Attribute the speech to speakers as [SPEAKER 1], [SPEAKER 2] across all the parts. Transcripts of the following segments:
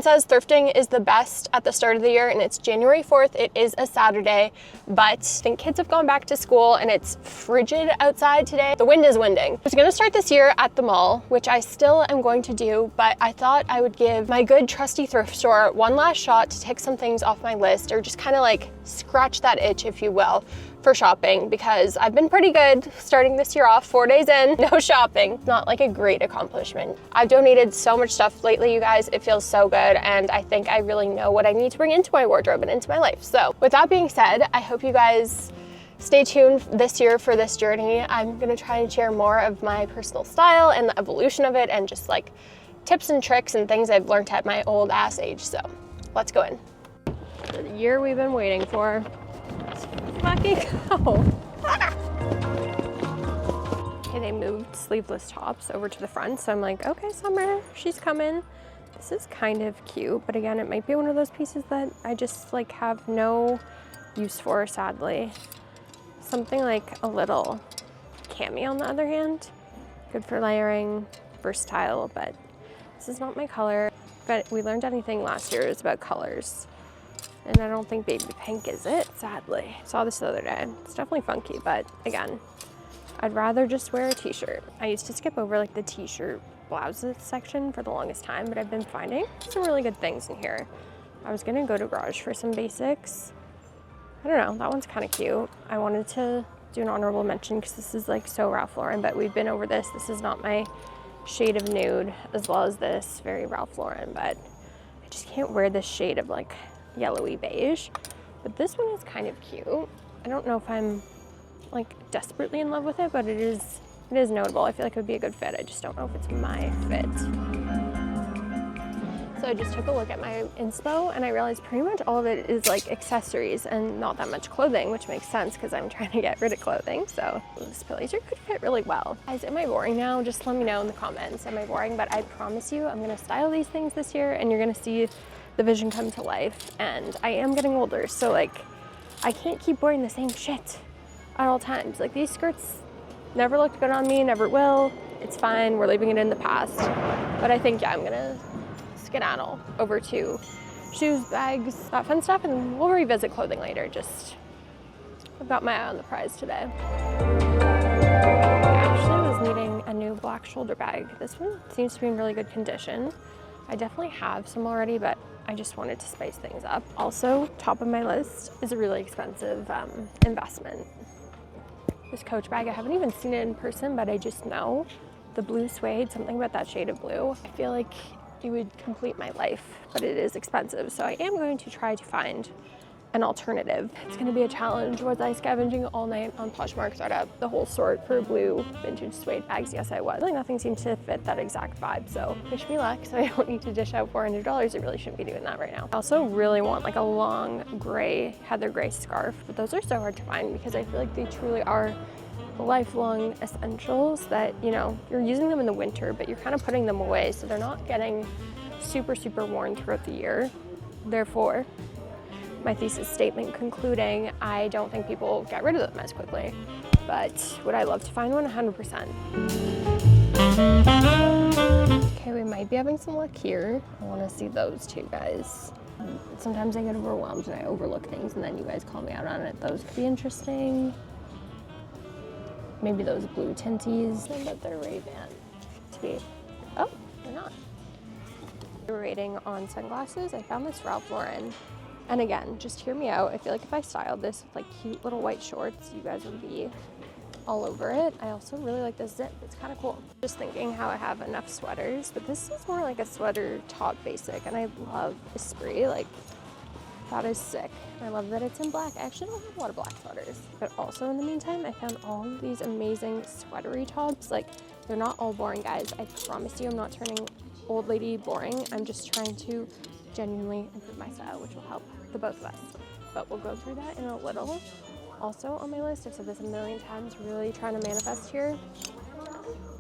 [SPEAKER 1] Everyone says thrifting is the best at the start of the year, and it's January 4th. It is a Saturday, but I think kids have gone back to school and it's frigid outside today. The wind is winding. I was gonna start this year at the mall, which I still am going to do, but I thought I would give my good trusty thrift store one last shot to take some things off my list, or just kind of like scratch that itch, if you will, for shopping, because I've been pretty good starting this year off, 4 days in, no shopping. Not like a great accomplishment. I've donated so much stuff lately, you guys. It feels so good, and I think I really know what I need to bring into my wardrobe and into my life. So with that being said, I hope you guys stay tuned this year for this journey. I'm gonna try and share more of my personal style and the evolution of it, and just like tips and tricks and things I've learned at my old ass age. So let's go in. The year we've been waiting for. Let's fucking go. Okay, they moved sleeveless tops over to the front, so I'm like, okay, summer, she's coming. This is kind of cute, but again, it might be one of those pieces that I just like have no use for, sadly. Something like a little cami on the other hand. Good for layering, versatile, but this is not my color. But we learned anything last year, it was about colors. And I don't think baby pink is it, sadly. Saw this the other day. It's definitely funky, but again, I'd rather just wear a t-shirt. I used to skip over like the t-shirt blouses section for the longest time, but I've been finding some really good things in here. I was gonna go to Garage for some basics. I don't know, that one's kind of cute. I wanted to do an honorable mention because this is like so Ralph Lauren, but we've been over this. This is not my shade of nude, as well as this very Ralph Lauren, but I just can't wear this shade of like yellowy beige. But this one is kind of cute. I don't know if I'm like desperately in love with it, but it is notable. I feel like it would be a good fit. I just don't know if it's my fit. So I just took a look at my inspo and I realized pretty much all of it is like accessories and not that much clothing, which makes sense because I'm trying to get rid of clothing. So this blazer could fit really well. Guys, am I boring now? Just let me know in the comments. Am I boring? But I promise you, I'm gonna style these things this year and you're gonna see the vision come to life. And I am getting older, so like I can't keep wearing the same shit at all times. Like these skirts never looked good on me, never will. It's fine, we're leaving it in the past. But I think, yeah, I'm gonna skedaddle over to shoes, bags, that fun stuff, and we'll revisit clothing later. Just, I've got my eye on the prize today. I actually was needing a new black shoulder bag. This one seems to be in really good condition. I definitely have some already, but I just wanted to spice things up. Also, top of my list is a really expensive investment. This Coach bag, I haven't even seen it in person, but I just know the blue suede, something about that shade of blue. I feel like it would complete my life, but it is expensive. So I am going to try to find an alternative. It's gonna be a challenge. Was I scavenging all night on Poshmark, thought out the whole sort for blue vintage suede bags? Yes, I was. Like nothing seemed to fit that exact vibe, so wish me luck. So I don't need to dish out $400. I really shouldn't be doing that right now. I also really want like a long gray, heather gray scarf, but those are so hard to find because I feel like they truly are lifelong essentials that, you know, you're using them in the winter, but you're kind of putting them away, so they're not getting super, super worn throughout the year. Therefore, my thesis statement concluding, I don't think people get rid of them as quickly, but would I love to find one? 100%. Okay, we might be having some luck here. I want to see those two, guys. Sometimes I get overwhelmed and I overlook things and then you guys call me out on it. Those could be interesting. Maybe those blue tinties, but they're Ray-Ban to be. Oh, they're not. We're rating on sunglasses. I found this Ralph Lauren. And again, just hear me out. I feel like if I styled this with like cute little white shorts, you guys would be all over it. I also really like this zip. It's kind of cool. Just thinking how I have enough sweaters, but this is more like a sweater top basic. And I love Esprit. Like, that is sick. I love that it's in black. I actually don't have a lot of black sweaters. But also in the meantime, I found all of these amazing sweatery tops. Like, they're not all boring, guys. I promise you I'm not turning old lady boring. I'm just trying to genuinely improve my style, which will help the both of us. But we'll go through that in a little. Also on my list, I've said this a million times, really trying to manifest here,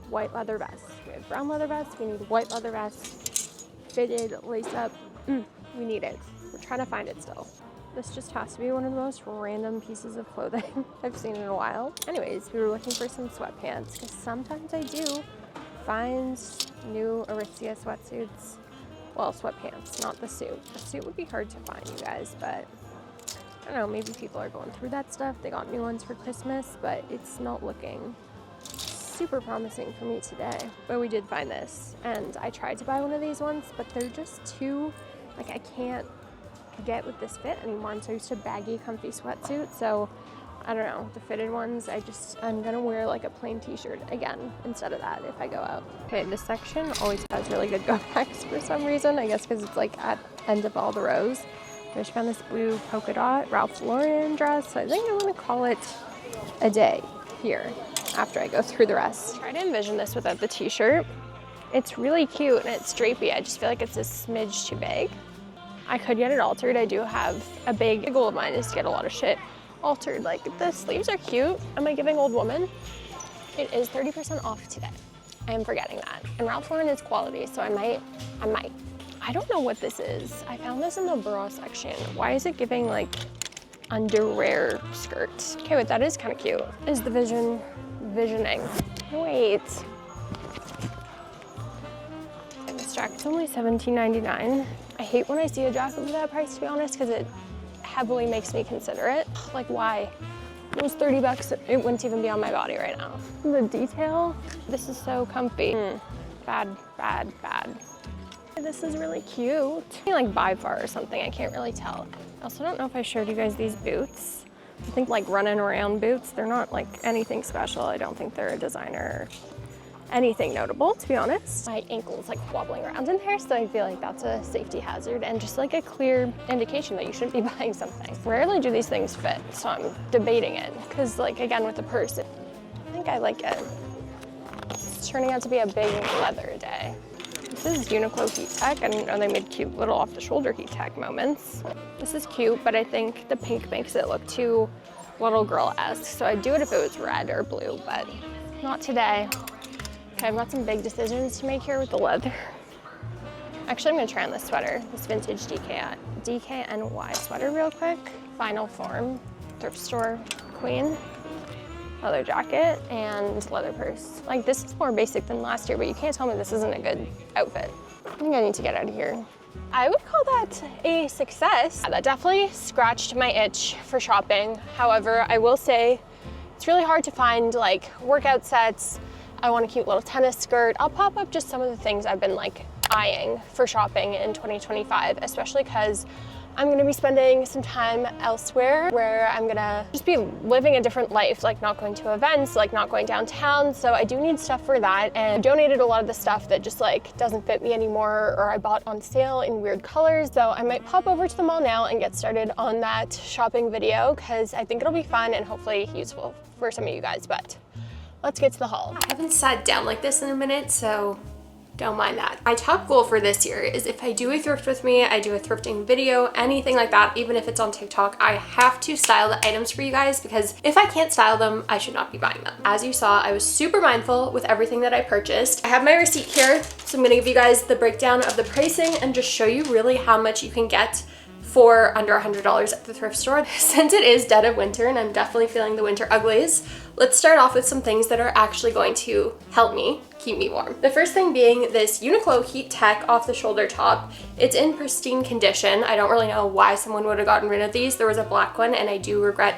[SPEAKER 1] white leather vest. We have brown leather vest, we need white leather vest, fitted, lace up, we need it. We're trying to find it still. This just has to be one of the most random pieces of clothing I've seen in a while. Anyways, we were looking for some sweatpants because sometimes I do find new Aritzia sweatsuits Well, sweatpants, not the suit. The suit would be hard to find, you guys, but I don't know, maybe people are going through that stuff. They got new ones for Christmas, but it's not looking super promising for me today. But we did find this, and I tried to buy one of these ones, but they're just too, like, I can't get with this fit anymore. I'm so used to baggy, comfy sweatsuit, so I don't know, the fitted ones, I'm gonna wear like a plain t-shirt again instead of that if I go out. Okay, this section always has really good go backs for some reason, I guess because it's like at end of all the rows. I just found this blue polka dot Ralph Lauren dress, so I think I'm gonna call it a day here after I go through the rest. Try to envision this without the t-shirt. It's really cute and it's drapey. I just feel like it's a smidge too big. I could get it altered. I do have a big goal of mine is to get a lot of shit altered. Like, the sleeves are cute. Am I giving old woman? It is 30% off today. I am forgetting that. And Ralph Lauren is quality, so I might. I don't know what this is. I found this in the bra section. Why is it giving like underwear skirts? Okay, wait, that is kind of cute. Is the visioning? Wait. And this jacket's only $17.99. I hate when I see a jacket for that price, to be honest, because it heavily makes me consider it. Like, why? It was 30 bucks, it wouldn't even be on my body right now. The detail, this is so comfy. Bad. This is really cute. Like by far or something, I can't really tell. I also don't know if I showed you guys these boots. I think like running around boots, they're not like anything special. I don't think they're a designer, anything notable, to be honest. My ankle's like wobbling around in there, so I feel like that's a safety hazard and just like a clear indication that you shouldn't be buying something. Rarely do these things fit, so I'm debating it. Because like, again, with the purse, I think I like it. It's turning out to be a big leather day. This is Uniqlo Heat Tech. I didn't know they made cute little off-the-shoulder Heat Tech moments. This is cute, but I think the pink makes it look too little girl-esque, so I'd do it if it was red or blue, but not today. Okay, I've got some big decisions to make here with the leather. Actually, I'm gonna try on this sweater, this vintage DKNY sweater real quick. Final Form, thrift store queen. Leather jacket and leather purse. Like, this is more basic than last year, but you can't tell me this isn't a good outfit. I think I need to get out of here. I would call that a success. That definitely scratched my itch for shopping. However, I will say it's really hard to find like workout sets. I want a cute little tennis skirt. I'll pop up just some of the things I've been like eyeing for shopping in 2025, especially because I'm gonna be spending some time elsewhere where I'm gonna just be living a different life, like not going to events, like not going downtown. So I do need stuff for that. And I donated a lot of the stuff that just like doesn't fit me anymore or I bought on sale in weird colors. So I might pop over to the mall now and get started on that shopping video because I think it'll be fun and hopefully useful for some of you guys. But let's get to the haul. I haven't sat down like this in a minute, so don't mind that. My top goal for this year is if I do a thrift with me, I do a thrifting video, anything like that, even if it's on TikTok, I have to style the items for you guys because if I can't style them, I should not be buying them. As you saw, I was super mindful with everything that I purchased. I have my receipt here, so I'm gonna give you guys the breakdown of the pricing and just show you really how much you can get for under $100 at the thrift store. Since it is dead of winter and I'm definitely feeling the winter uglies, let's start off with some things that are actually going to help me keep me warm. The first thing being this Uniqlo Heat Tech off the shoulder top. It's in pristine condition. I don't really know why someone would have gotten rid of these. There was a black one and I do regret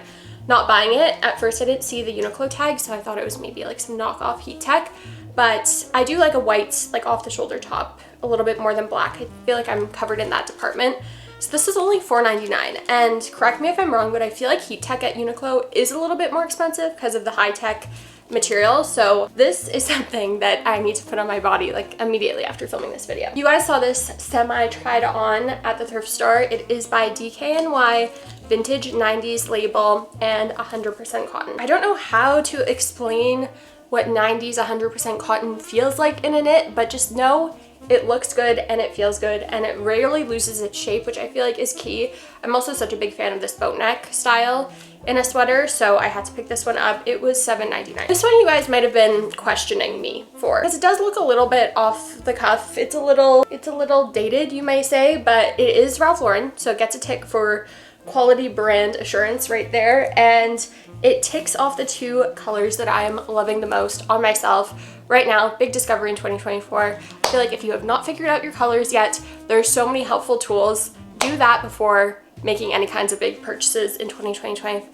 [SPEAKER 1] not buying it. At first I didn't see the Uniqlo tag, so I thought it was maybe like some knockoff Heat Tech, but I do like a white, like off the shoulder top a little bit more than black. I feel like I'm covered in that department. So this is only $4.99, and correct me if I'm wrong, but I feel like Heat Tech at Uniqlo is a little bit more expensive because of the high-tech material. So this is something that I need to put on my body like immediately after filming this video. You guys saw this semi tried on at the thrift store. It is by DKNY, vintage 90s label, and 100% cotton. I don't know how to explain what 90s 100% cotton feels like in a knit, but just know it looks good and it feels good and it rarely loses its shape, which I feel like is key. I'm also such a big fan of this boat neck style in a sweater, so I had to pick this one up. It was $7.99. This one you guys might have been questioning me for because it does look a little bit off the cuff. It's a little dated, you may say, but it is Ralph Lauren, so it gets a tick for quality brand assurance right there, and it ticks off the 2 colors that I'm loving the most on myself right now. Big discovery in 2024. I feel like if you have not figured out your colors yet, there's so many helpful tools. Do that before making any kinds of big purchases in 2025.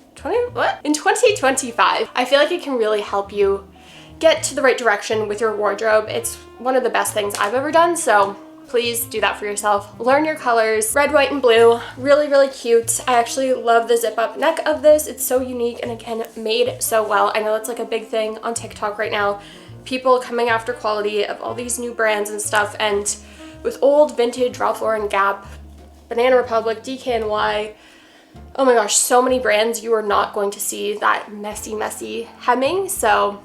[SPEAKER 1] I feel like it can really help you get to the right direction with your wardrobe. It's one of the best things I've ever done, so please do that for yourself. Learn your colors. Red, white, and blue. Really, really cute. I actually love the zip up neck of this. It's so unique and again, made so well. I know that's like a big thing on TikTok right now. People coming after quality of all these new brands and stuff, and with old vintage Ralph Lauren, Gap, Banana Republic, DKNY, oh my gosh, so many brands, you are not going to see that messy hemming, so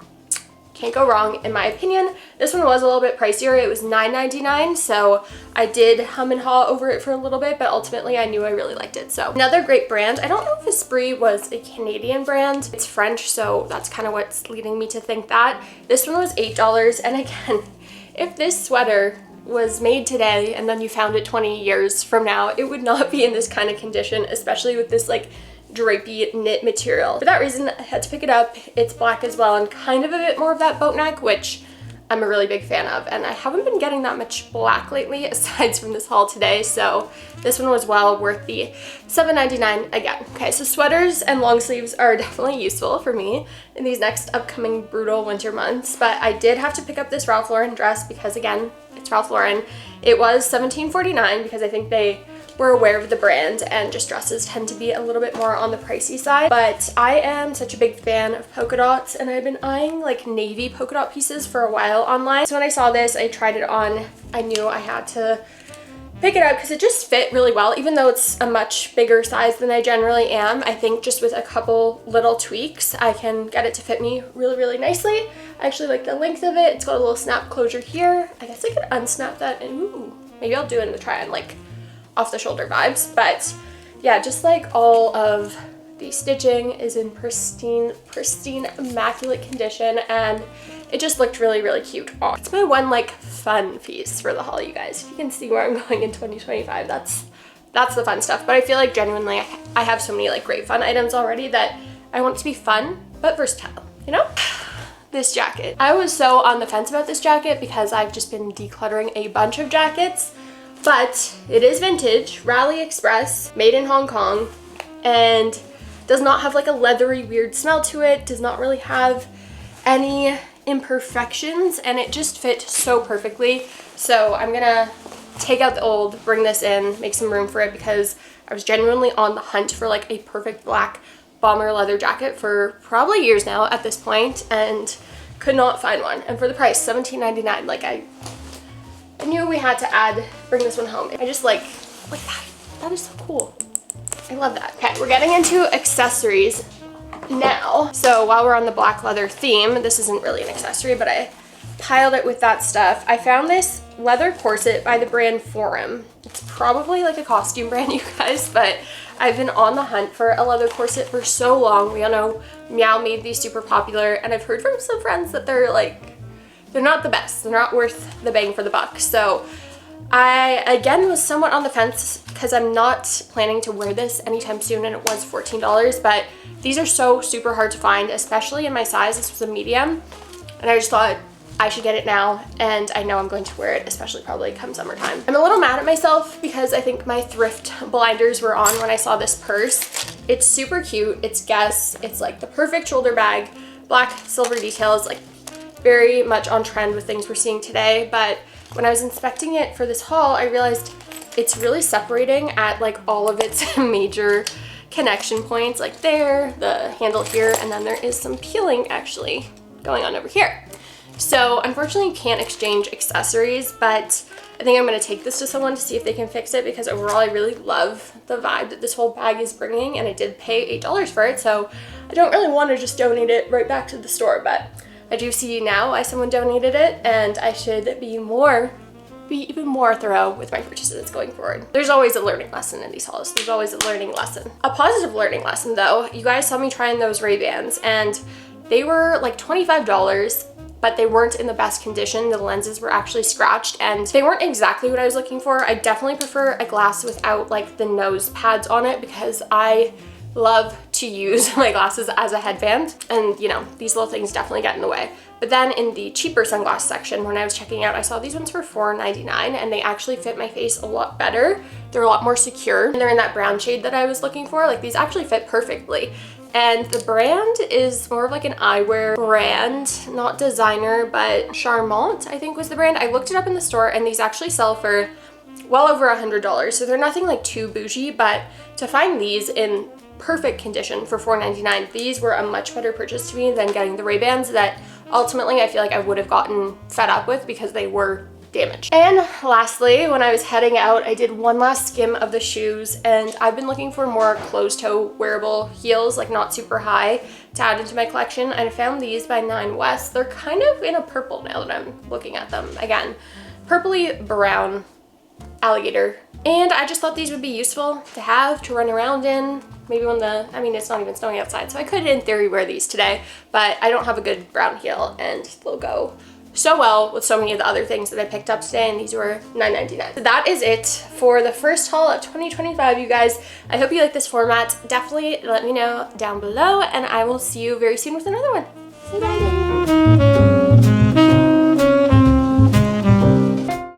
[SPEAKER 1] can't go wrong in my opinion. This one was a little bit pricier. It was $9.99, so I did hum and haw over it for a little bit, but ultimately I knew I really liked it. So another great brand. I don't know if Esprit was a Canadian brand. It's French, so that's kind of what's leading me to think that. This one was $8, and again, if this sweater was made today and then you found it 20 years from now, it would not be in this kind of condition, especially with this like drapey knit material. For that reason, I had to pick it up. It's black as well and kind of a bit more of that boat neck, which I'm a really big fan of, and I haven't been getting that much black lately aside from this haul today, so this one was well worth the $7.99 again. Okay, so sweaters and long sleeves are definitely useful for me in these next upcoming brutal winter months, but I did have to pick up this Ralph Lauren dress because again, it's Ralph Lauren. It was $17.49 because I think they were aware of the brand, and just dresses tend to be a little bit more on the pricey side. But I am such a big fan of polka dots, and I've been eyeing like navy polka dot pieces for a while online. So when I saw this, I tried it on. I knew I had to pick it up because it just fit really well, even though it's a much bigger size than I generally am. I think just with a couple little tweaks, I can get it to fit me really, really nicely. I actually like the length of it. It's got a little snap closure here. I guess I could unsnap that, and ooh, maybe I'll do it in the try on like off the shoulder vibes. But yeah, just like all of the stitching is in pristine, immaculate condition, and it just looked really, really cute. Oh, it's my one like fun piece for the haul, you guys. If you can see where I'm going in 2025, that's the fun stuff. But I feel like genuinely I have so many like great fun items already that I want it to be fun but versatile, you know? This jacket. I was so on the fence about this jacket because I've just been decluttering a bunch of jackets. But it is vintage, Rally Express, made in Hong Kong, and does not have like a leathery weird smell to it, does not really have any imperfections, and it just fit so perfectly. So I'm gonna take out the old, bring this in, make some room for it, because I was genuinely on the hunt for like a perfect black bomber leather jacket for probably years now at this point, and could not find one. And for the price, $17.99, like I knew we had to bring this one home. I just like that. That is so cool. I love that. Okay, we're getting into accessories now. So while we're on the black leather theme, this isn't really an accessory, but I piled it with that stuff. I found this leather corset by the brand Forum. It's probably like a costume brand, you guys, but I've been on the hunt for a leather corset for so long. We all know Meow made these super popular, and I've heard from some friends that they're not the best. They're not worth the bang for the buck. So I, again, was somewhat on the fence because I'm not planning to wear this anytime soon, and it was $14, but these are so super hard to find, especially in my size. This was a medium, and I just thought I should get it now, and I know I'm going to wear it, especially probably come summertime. I'm a little mad at myself because I think my thrift blinders were on when I saw this purse. It's super cute. It's Guess. It's like the perfect shoulder bag, black silver details, like very much on trend with things we're seeing today. But when I was inspecting it for this haul, I realized it's really separating at like all of its major connection points, like there, the handle here, and then there is some peeling actually going on over here. So unfortunately you can't exchange accessories, but I think I'm going to take this to someone to see if they can fix it, because overall I really love the vibe that this whole bag is bringing, and I did pay $8 for it, so I don't really want to just donate it right back to the store. But I do see now why someone donated it, and I should be even more thorough with my purchases going forward. There's always a learning lesson in these hauls. There's always a learning lesson. A positive learning lesson though, you guys saw me trying those Ray-Bans, and they were like $25, but they weren't in the best condition. The lenses were actually scratched and they weren't exactly what I was looking for. I definitely prefer a glass without like the nose pads on it because I love to use my glasses as a headband, and you know, these little things definitely get in the way. But then in the cheaper sunglass section, when I was checking out, I saw these ones for $4.99 and they actually fit my face a lot better. They're a lot more secure and they're in that brown shade that I was looking for. Like, these actually fit perfectly. And the brand is more of like an eyewear brand, not designer, but Charmant, I think was the brand. I looked it up in the store and these actually sell for well over $100. So they're nothing like too bougie, but to find these in perfect condition for $4.99, these were a much better purchase to me than getting the Ray-Bans that ultimately I feel like I would have gotten fed up with because they were damaged. And lastly, when I was heading out, I did one last skim of the shoes, and I've been looking for more closed toe wearable heels, like not super high, to add into my collection. And I found these by Nine West. They're kind of in a purple now that I'm looking at them. Again, purpley brown alligator. And I just thought these would be useful to have to run around in. Maybe when I mean, it's not even snowing outside, so I could in theory wear these today, but I don't have a good brown heel and they'll go so well with so many of the other things that I picked up today, and these were $9.99. So that is it for the first haul of 2025, you guys. I hope you like this format. Definitely let me know down below, and I will see you very soon with another one. Bye.